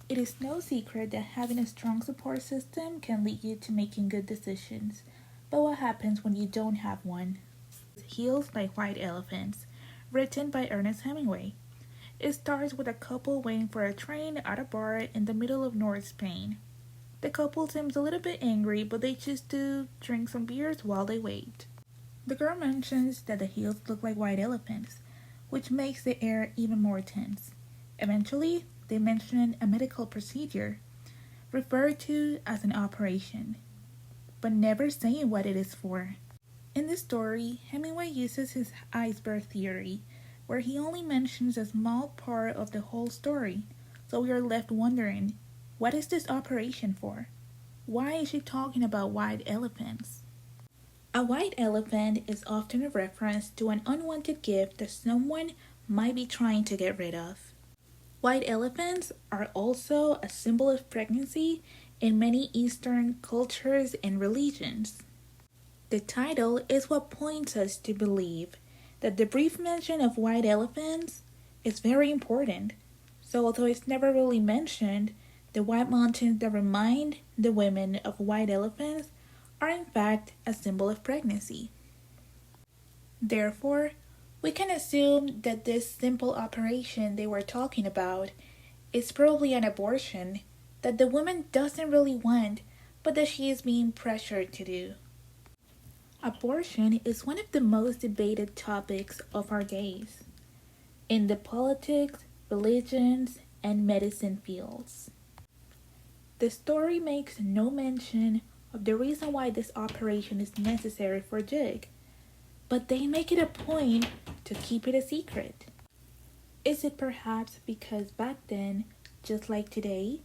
It is no secret that having a strong support system can lead you to making good decisions. But what happens when you don't have one? Heels by White Elephants, written by Ernest Hemingway. It starts with a couple waiting for a train at a bar in the middle of North Spain. The couple seems a little bit angry, but they choose to drink some beers while they wait. The girl mentions that the heels look like white elephants, which makes the air even more tense. Eventually, they mention a medical procedure, referred to as an operation, but never saying what it is for. In this story, Hemingway uses his iceberg theory, where he only mentions a small part of the whole story, so we are left wondering, what is this operation for? Why is she talking about white elephants? A white elephant is often a reference to an unwanted gift that someone might be trying to get rid of. White elephants are also a symbol of pregnancy in many Eastern cultures and religions. The title is what points us to believe that the brief mention of white elephants is very important. So although it's never really mentioned, the white mountains that remind the women of white elephants are in fact a symbol of pregnancy. Therefore, we can assume that this simple operation they were talking about is probably an abortion that the woman doesn't really want, but that she is being pressured to do. Abortion is one of the most debated topics of our days in the politics, religions, and medicine fields. The story makes no mention of the reason why this operation is necessary for Jig, but they make it a point to keep it a secret. Is it perhaps because back then, just like today,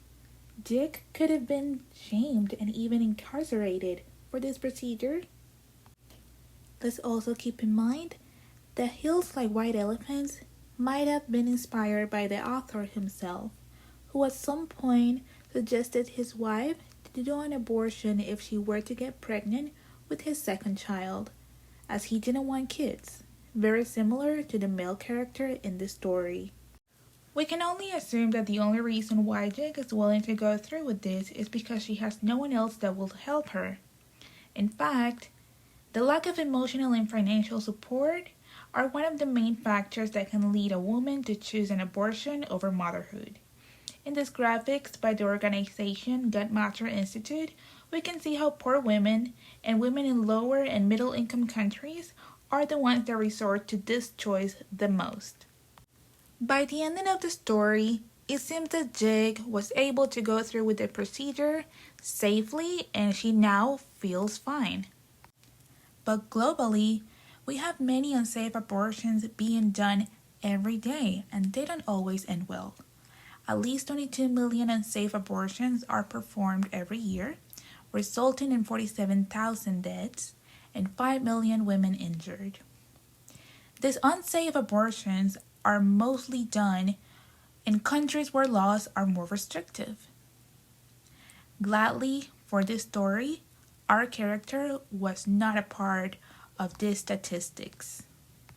Jig could have been shamed and even incarcerated for this procedure? Let's also keep in mind that Hills Like White Elephants might have been inspired by the author himself, who at some point suggested his wife to do an abortion if she were to get pregnant with his second child, as he didn't want kids, very similar to the male character in the story. We can only assume that the only reason why Jig is willing to go through with this is because she has no one else that will help her. In fact, the lack of emotional and financial support are one of the main factors that can lead a woman to choose an abortion over motherhood. In this graphics by the organization Gut Matter Institute, we can see how poor women and women in lower and middle income countries are the ones that resort to this choice the most. By the ending of the story, it seems that Jig was able to go through with the procedure safely and she now feels fine. But globally, we have many unsafe abortions being done every day, and they don't always end well. At least 22 million unsafe abortions are performed every year, resulting in 47,000 deaths and 5 million women injured. These unsafe abortions are mostly done in countries where laws are more restrictive. Gladly, for this story, our character was not a part of these statistics.